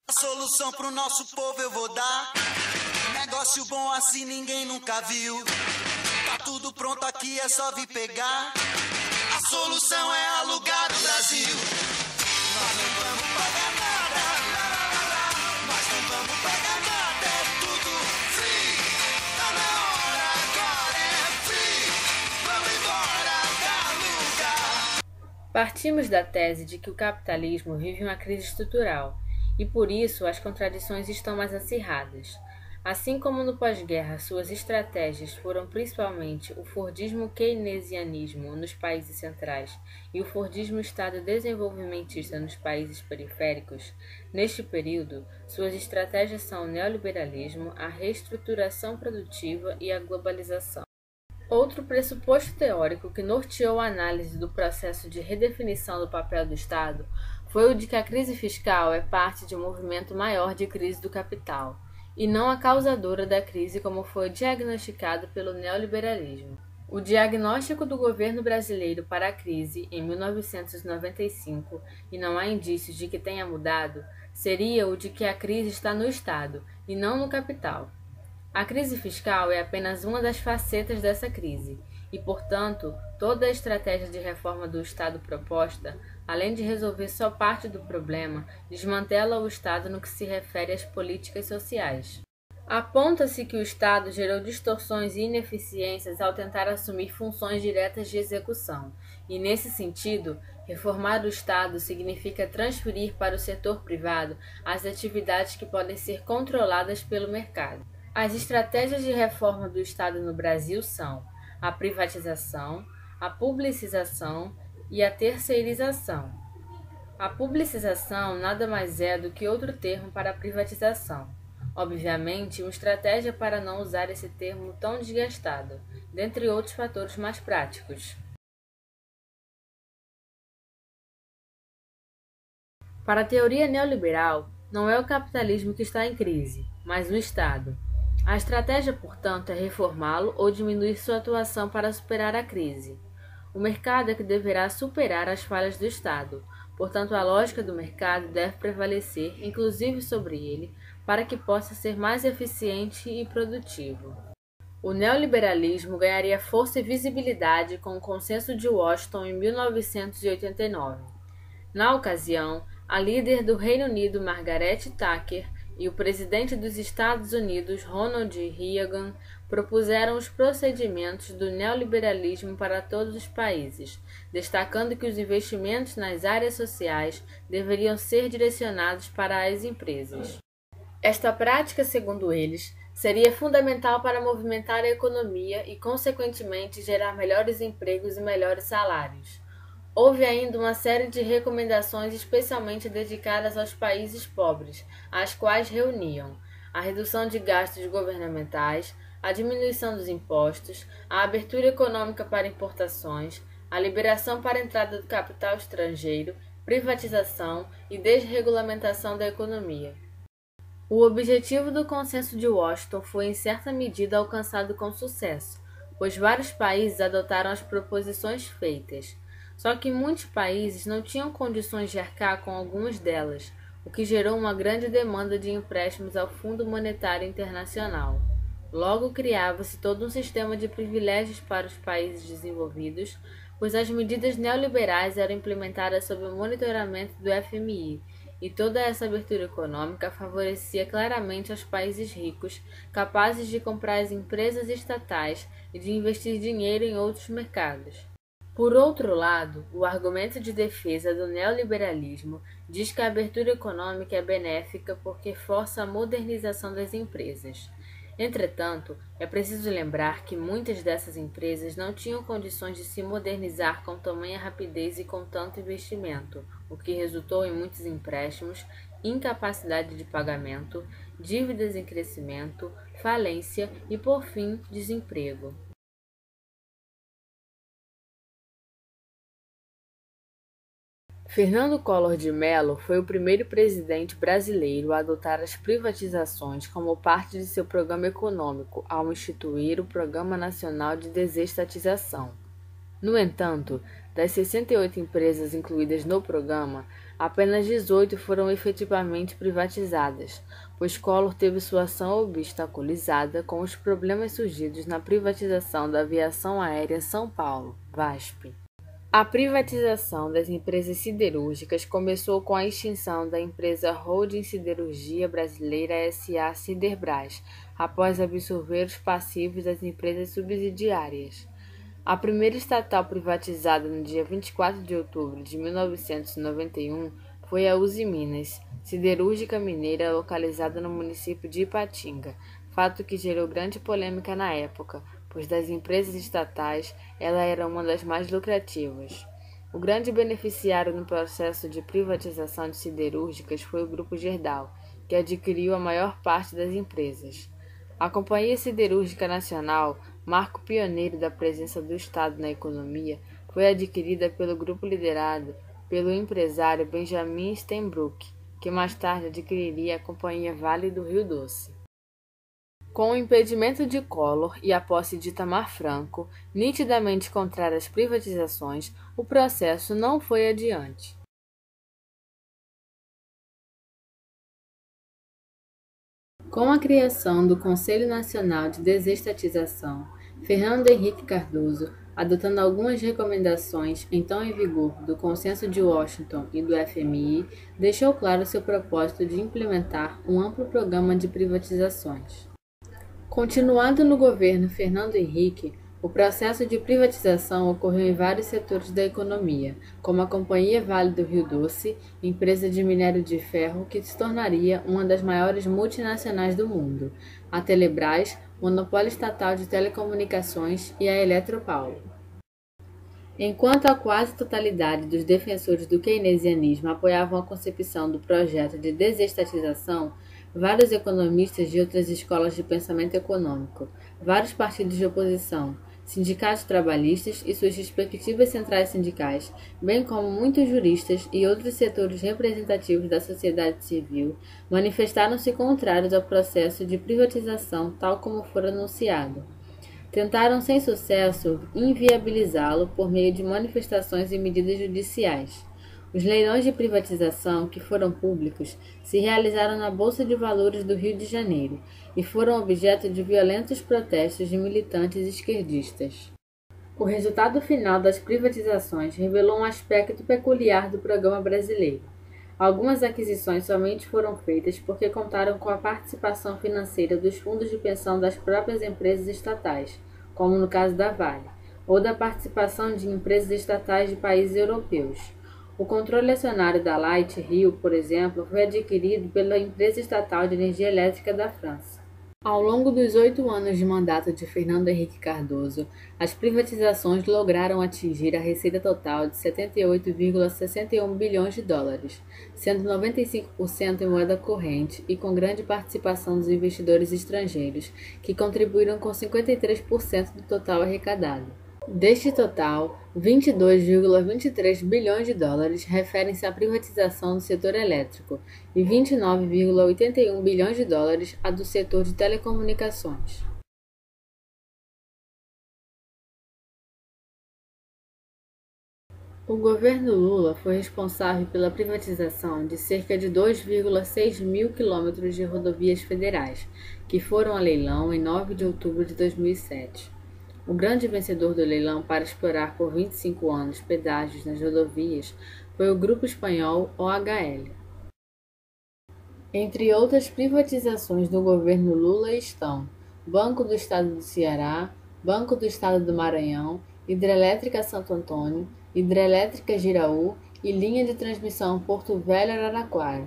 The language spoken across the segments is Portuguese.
A solução pro nosso povo eu vou dar. Negócio bom assim ninguém nunca viu. Tá tudo pronto aqui, é só vir pegar. A solução é alugar o Brasil. Nós não vamos pagar nada, lá, lá, lá, lá. Nós não vamos pagar nada, é tudo free. Tá na hora, agora é free. Vamos embora, dar lugar. Partimos da tese de que o capitalismo vive uma crise estrutural e, por isso, as contradições estão mais acirradas. Assim como no pós-guerra suas estratégias foram principalmente o Fordismo-keynesianismo nos países centrais e o Fordismo-Estado desenvolvimentista nos países periféricos, neste período, suas estratégias são o neoliberalismo, a reestruturação produtiva e a globalização. Outro pressuposto teórico que norteou a análise do processo de redefinição do papel do Estado foi o de que a crise fiscal é parte de um movimento maior de crise do capital, e não a causadora da crise como foi diagnosticado pelo neoliberalismo. O diagnóstico do governo brasileiro para a crise em 1995, e não há indícios de que tenha mudado, seria o de que a crise está no Estado e não no capital. A crise fiscal é apenas uma das facetas dessa crise e, portanto, toda a estratégia de reforma do Estado proposta, além de resolver só parte do problema, desmantela o Estado no que se refere às políticas sociais. Aponta-se que o Estado gerou distorções e ineficiências ao tentar assumir funções diretas de execução, e, nesse sentido, reformar o Estado significa transferir para o setor privado as atividades que podem ser controladas pelo mercado. As estratégias de reforma do Estado no Brasil são a privatização, a publicização e a terceirização. A publicização nada mais é do que outro termo para a privatização. Obviamente, uma estratégia para não usar esse termo tão desgastado, dentre outros fatores mais práticos. Para a teoria neoliberal, não é o capitalismo que está em crise, mas o Estado. A estratégia, portanto, é reformá-lo ou diminuir sua atuação para superar a crise. O mercado é que deverá superar as falhas do Estado, portanto, a lógica do mercado deve prevalecer, inclusive sobre ele, para que possa ser mais eficiente e produtivo. O neoliberalismo ganharia força e visibilidade com o Consenso de Washington em 1989. Na ocasião, a líder do Reino Unido, Margaret Thatcher, e o presidente dos Estados Unidos, Ronald Reagan, propuseram os procedimentos do neoliberalismo para todos os países, destacando que os investimentos nas áreas sociais deveriam ser direcionados para as empresas. Esta prática, segundo eles, seria fundamental para movimentar a economia e, consequentemente, gerar melhores empregos e melhores salários. Houve ainda uma série de recomendações especialmente dedicadas aos países pobres, as quais reuniam a redução de gastos governamentais, a diminuição dos impostos, a abertura econômica para importações, a liberação para a entrada do capital estrangeiro, privatização e desregulamentação da economia. O objetivo do Consenso de Washington foi em certa medida alcançado com sucesso, pois vários países adotaram as proposições feitas. Só que muitos países não tinham condições de arcar com algumas delas, o que gerou uma grande demanda de empréstimos ao Fundo Monetário Internacional. Logo criava-se todo um sistema de privilégios para os países desenvolvidos, pois as medidas neoliberais eram implementadas sob o monitoramento do FMI, e toda essa abertura econômica favorecia claramente aos países ricos, capazes de comprar as empresas estatais e de investir dinheiro em outros mercados. Por outro lado, o argumento de defesa do neoliberalismo diz que a abertura econômica é benéfica porque força a modernização das empresas. Entretanto, é preciso lembrar que muitas dessas empresas não tinham condições de se modernizar com tamanha rapidez e com tanto investimento, o que resultou em muitos empréstimos, incapacidade de pagamento, dívidas em crescimento, falência e, por fim, desemprego. Fernando Collor de Mello foi o primeiro presidente brasileiro a adotar as privatizações como parte de seu programa econômico ao instituir o Programa Nacional de Desestatização. No entanto, das 68 empresas incluídas no programa, apenas 18 foram efetivamente privatizadas, pois Collor teve sua ação obstaculizada com os problemas surgidos na privatização da Aviação Aérea São Paulo, VASP. A privatização das empresas siderúrgicas começou com a extinção da empresa Holding Siderurgia Brasileira S.A. Siderbras, após absorver os passivos das empresas subsidiárias. A primeira estatal privatizada no dia 24 de outubro de 1991 foi a Uzi Minas, siderúrgica mineira localizada no município de Ipatinga, fato que gerou grande polêmica na época, pois das empresas estatais ela era uma das mais lucrativas. O grande beneficiário no processo de privatização de siderúrgicas foi o Grupo Gerdau, que adquiriu a maior parte das empresas. A Companhia Siderúrgica Nacional, marco pioneiro da presença do Estado na economia, foi adquirida pelo grupo liderado pelo empresário Benjamin Steinbrück, que mais tarde adquiriria a Companhia Vale do Rio Doce. Com o impedimento de Collor e a posse de Itamar Franco, nitidamente contrária às privatizações, o processo não foi adiante. Com a criação do Conselho Nacional de Desestatização, Fernando Henrique Cardoso, adotando algumas recomendações então em vigor do Consenso de Washington e do FMI, deixou claro seu propósito de implementar um amplo programa de privatizações. Continuado no governo Fernando Henrique, o processo de privatização ocorreu em vários setores da economia, como a Companhia Vale do Rio Doce, empresa de minério de ferro que se tornaria uma das maiores multinacionais do mundo, a Telebrás, monopólio estatal de telecomunicações, e a Eletropaulo. Enquanto a quase totalidade dos defensores do keynesianismo apoiavam a concepção do projeto de desestatização, vários economistas de outras escolas de pensamento econômico, vários partidos de oposição, sindicatos trabalhistas e suas respectivas centrais sindicais, bem como muitos juristas e outros setores representativos da sociedade civil, manifestaram-se contrários ao processo de privatização tal como for anunciado. Tentaram sem sucesso inviabilizá-lo por meio de manifestações e medidas judiciais. Os leilões de privatização, que foram públicos, se realizaram na Bolsa de Valores do Rio de Janeiro e foram objeto de violentos protestos de militantes esquerdistas. O resultado final das privatizações revelou um aspecto peculiar do programa brasileiro. Algumas aquisições somente foram feitas porque contaram com a participação financeira dos fundos de pensão das próprias empresas estatais, como no caso da Vale, ou da participação de empresas estatais de países europeus. O controle acionário da Light Rio, por exemplo, foi adquirido pela empresa estatal de energia elétrica da França. Ao longo dos 8 anos de mandato de Fernando Henrique Cardoso, as privatizações lograram atingir a receita total de 78,61 bilhões de dólares, sendo 95% em moeda corrente e com grande participação dos investidores estrangeiros, que contribuíram com 53% do total arrecadado. Deste total, 22,23 bilhões de dólares referem-se à privatização do setor elétrico e 29,81 bilhões de dólares à do setor de telecomunicações. O governo Lula foi responsável pela privatização de cerca de 2,6 mil quilômetros de rodovias federais, que foram a leilão em 9 de outubro de 2007. O grande vencedor do leilão para explorar por 25 anos pedágios nas rodovias foi o grupo espanhol OHL. Entre outras privatizações do governo Lula estão Banco do Estado do Ceará, Banco do Estado do Maranhão, Hidrelétrica Santo Antônio, Hidrelétrica Giraú e linha de transmissão Porto Velho Araraquara.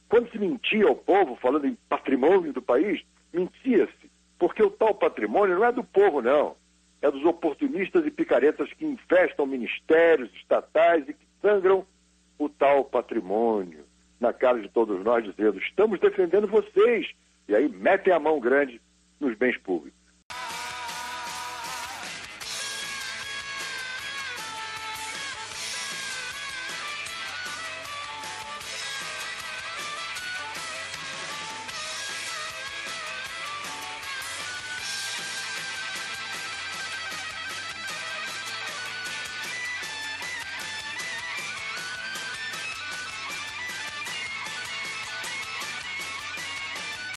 Quando se mentia ao povo, falando em patrimônio do país, mentia-se. Porque o tal patrimônio não é do povo, não. É dos oportunistas e picaretas que infestam ministérios estatais e que sangram o tal patrimônio na cara de todos nós, dizendo: estamos defendendo vocês. E aí metem a mão grande nos bens públicos.